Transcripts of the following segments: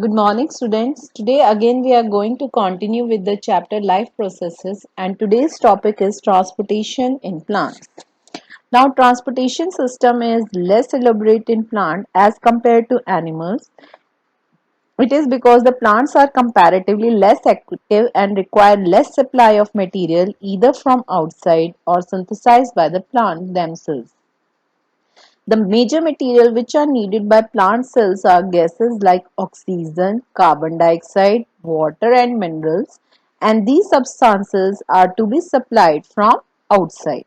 Good morning, students. Today again we are going to continue with the chapter Life Processes, and today's topic is transportation in plants. Now, transportation system is less elaborate in plant as compared to animals. It is because the plants are comparatively less active and require less supply of material either from outside or synthesized by the plant themselves. The major material which are needed by plant cells are gases like oxygen, carbon dioxide, water and minerals, and these substances are to be supplied from outside.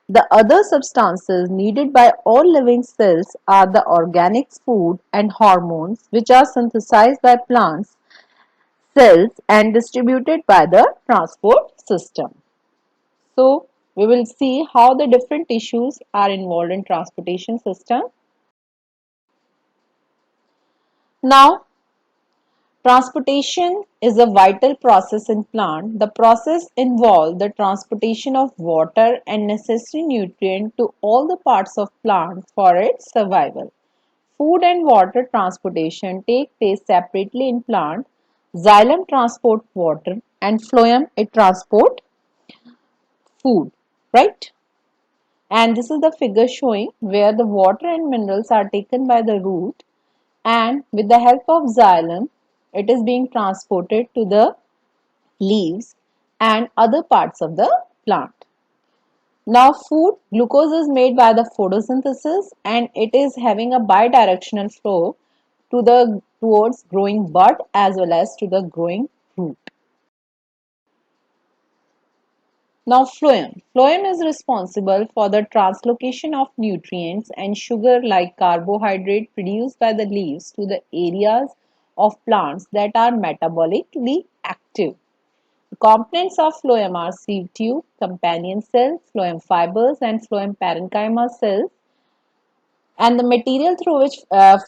The other substances needed by all living cells are the organic food and hormones which are synthesized by plants cells and distributed by the transport system. So, we will see how the different tissues are involved in transportation system. Now, transportation is a vital process in plant. The process involves the transportation of water and necessary nutrient to all the parts of plant for its survival. Food and water transportation take place separately in plant. Xylem transport water and phloem it transport food, right? And this is the figure showing where the water and minerals are taken by the root, and with the help of xylem it is being transported to the leaves and other parts of the plant. Now food glucose is made by the photosynthesis and it is having a bidirectional flow to the towards growing bud as well as to the growing root. Now phloem. Phloem is responsible for the translocation of nutrients and sugar like carbohydrate produced by the leaves to the areas of plants that are metabolically active. The components of phloem are seed tube, companion cell, phloem fibers and phloem parenchyma cells, and the material through which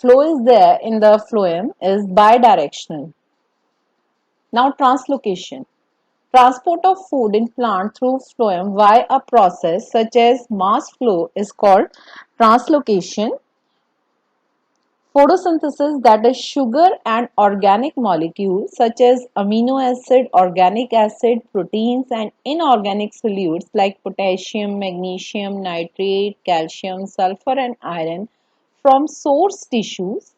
flow is there in the phloem is bidirectional. Now translocation. Transport of food in plant through phloem via a process such as mass flow is called translocation. Photosynthesis, that is sugar and organic molecules such as amino acid, organic acid, proteins and inorganic solutes like potassium, magnesium, nitrate, calcium, sulfur and iron from source tissues,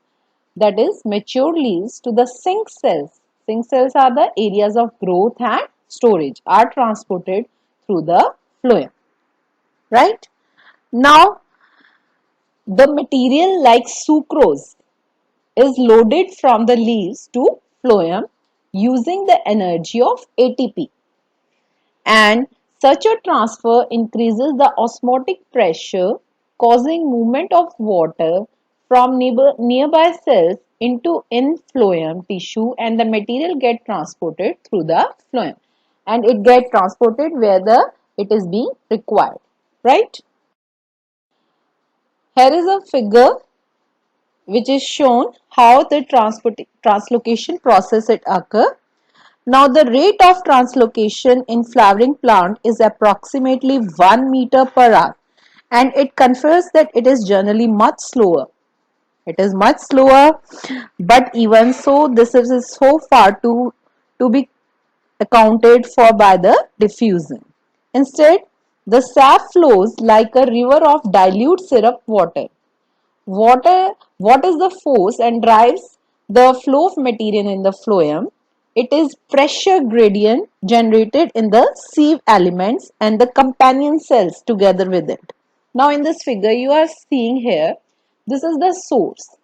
that is mature leaves, to the sink cells. Sink cells are the areas of growth and storage, are transported through the phloem, right? Now the material like sucrose is loaded from the leaves to phloem using the energy of ATP, and such a transfer increases the osmotic pressure, causing movement of water from nearby cells into in phloem tissue, and the material get transported through the phloem and it get transported where the it is being required, right? Here is a figure which is shown how the translocation process it occur. Now the rate of translocation in flowering plant is approximately 1 meter per hour, and it confers that it is generally much slower. It is much slower, but even so this is so far to be accounted for by the diffusion. Instead, the sap flows like a river of dilute syrup water. What is the force and drives the flow of material in the phloem? It is pressure gradient generated in the sieve elements and the companion cells together with it. Now in this figure you are seeing here, this is the source.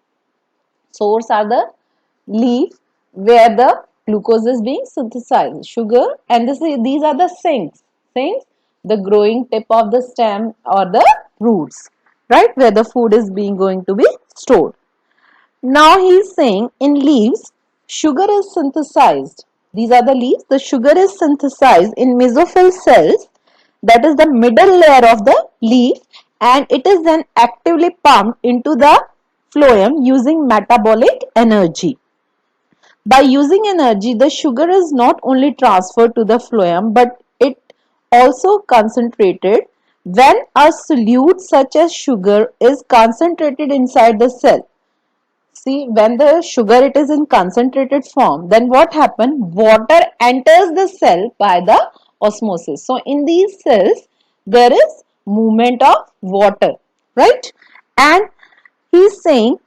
Source are the leaf where the glucose is being synthesized, sugar, and these are the sinks. Sinks, the growing tip of the stem or the roots, right, where the food is being going to be stored. Now he is saying in leaves, sugar is synthesized. These are the leaves. The sugar is synthesized in mesophyll cells, that is the middle layer of the leaf, and it is then actively pumped into the phloem using metabolic energy. By using energy, the sugar is not only transferred to the phloem but it also concentrated. When a solute such as sugar is concentrated inside the cell, see, when the sugar it is in concentrated form, then what happen? Water enters the cell by the osmosis. So in these cells, there is movement of water, right? And he's saying,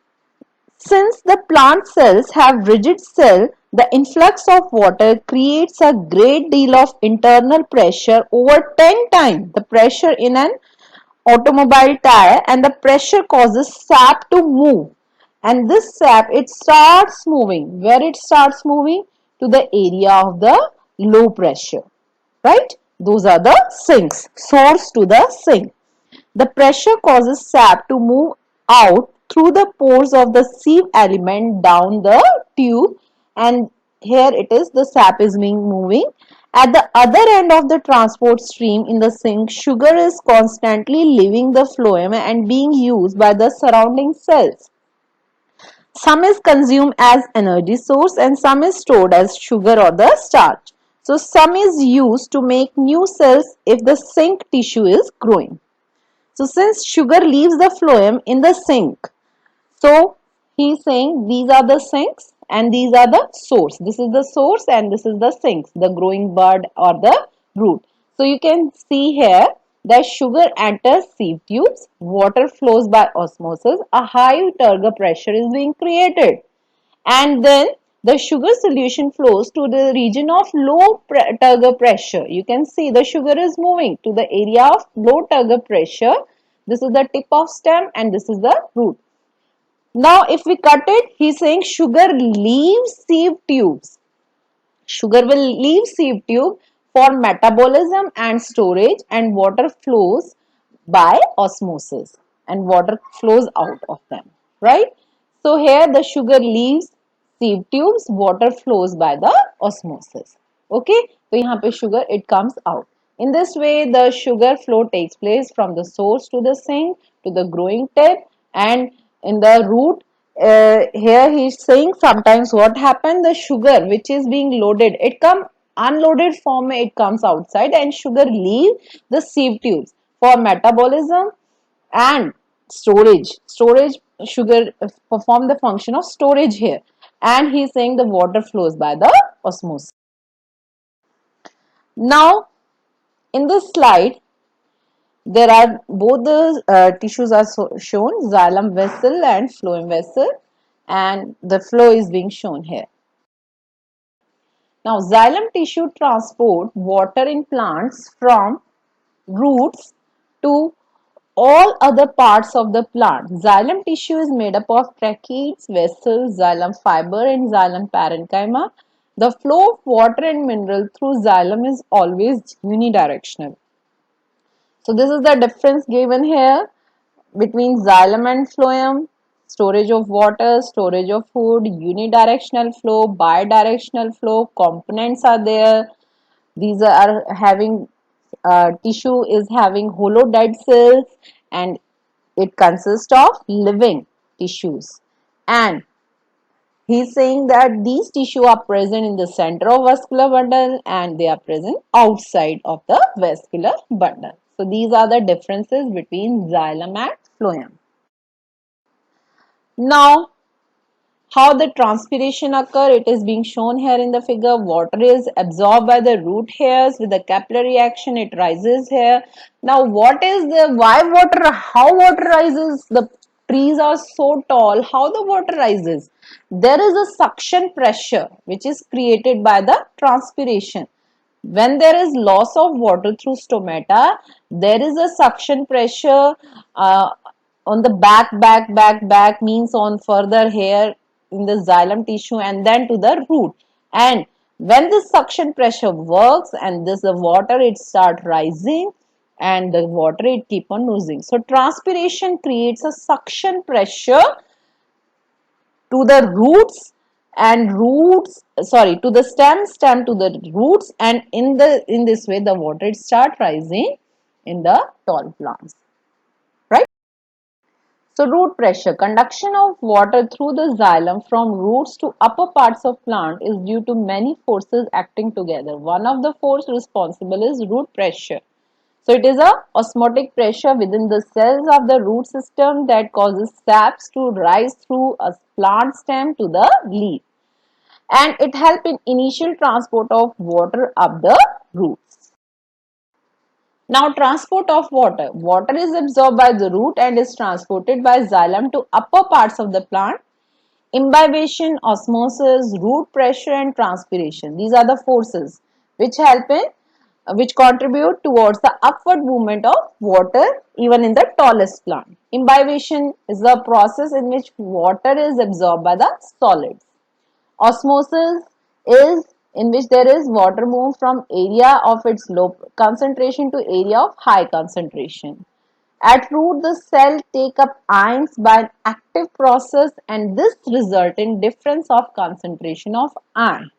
since the plant cells have rigid cell, the influx of water creates a great deal of internal pressure over 10 times the pressure in an automobile tire, and the pressure causes sap to move, and this sap it starts moving. Where it starts moving? To the area of the low pressure, right? Those are the sinks, source to the sink. The pressure causes sap to move out through the pores of the sieve element down the tube, and here it is, the sap is being moving. At the other end of the transport stream in the sink, sugar is constantly leaving the phloem and being used by the surrounding cells. Some is consumed as energy source and some is stored as sugar or the starch. So some is used to make new cells if the sink tissue is growing. So since sugar leaves the phloem in the sink, so he is saying these are the sinks and these are the source. This is the source and this is the sinks, the growing bud or the root. So you can see here that sugar enters sieve tubes, water flows by osmosis, a high turgor pressure is being created, and then the sugar solution flows to the region of low turgor pressure. You can see the sugar is moving to the area of low turgor pressure. This is the tip of stem and this is the root. Now if we cut it, he is saying sugar leaves sieve tubes. Sugar will leave sieve tube for metabolism and storage, and water flows by osmosis and water flows out of them, right? So here the sugar leaves sieve tubes, water flows by the osmosis. Okay, so यहाँ पे sugar it comes out. In this way the sugar flow takes place from the source to the sink to the growing tip, and in the root, here he is saying sometimes what happen, the sugar which is being loaded, it come unloaded form, it comes outside and sugar leave the sieve tubes for metabolism and storage. Sugar perform the function of storage here, and he is saying the water flows by the osmosis. Now in this slide there are both the tissues are shown, xylem vessel and phloem vessel, and the flow is being shown here. Now xylem tissue transport water in plants from roots to all other parts of the plant. Xylem tissue is made up of tracheids, vessels, xylem fiber and xylem parenchyma. The flow of water and mineral through xylem is always unidirectional. So this is the difference given here between xylem and phloem: storage of water, storage of food, unidirectional flow, bidirectional flow, components are there. These are having tissue is having hollow dead cells, and it consists of living tissues. And he is saying that these tissue are present in the center of vascular bundle and they are present outside of the vascular bundle. So these are the differences between xylem and phloem. Now how the transpiration occur, it is being shown here in the figure. Water is absorbed by the root hairs with the capillary action, it rises here. Now what is the, why water, how water rises? The trees are so tall, how the water rises? There is a suction pressure which is created by the transpiration. When there is loss of water through stomata, there is a suction pressure on the back means on further here in the xylem tissue and then to the root. And when this suction pressure works and this the water it start rising and the water it keep on losing. So transpiration creates a suction pressure to the roots and roots, sorry, to the stem to the roots, and in this way the water it start rising in the tall plants, right? So root pressure, conduction of water through the xylem from roots to upper parts of plant is due to many forces acting together. One of the force responsible is root pressure. So it is a osmotic pressure within the cells of the root system that causes saps to rise through a plant stem to the leaf, and it helps in initial transport of water up the roots. Now, transport of water. Water is absorbed by the root and is transported by xylem to upper parts of the plant. Imbibition, osmosis, root pressure and transpiration. These are the forces which help in which contribute towards the upward movement of water even in the tallest plant. Imbibition is the process in which water is absorbed by the solids. Osmosis is in which there is water moved from area of its low concentration to area of high concentration. At root, the cell take up ions by an active process, and this result in difference of concentration of ion,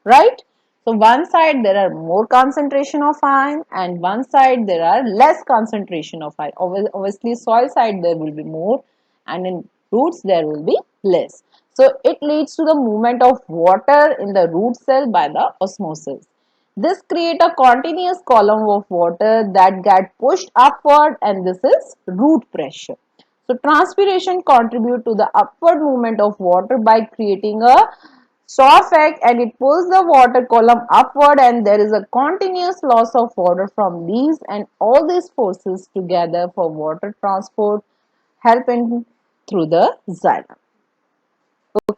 right? So one side there are more concentration of ion and one side there are less concentration of ion. Obviously soil side there will be more and in roots there will be less. So it leads to the movement of water in the root cell by the osmosis. This create a continuous column of water that get pushed upward, and this is root pressure. So transpiration contribute to the upward movement of water by creating a saw effect, and it pulls the water column upward, and there is a continuous loss of water from these, and all these forces together for water transport help in through the xylem. Okay.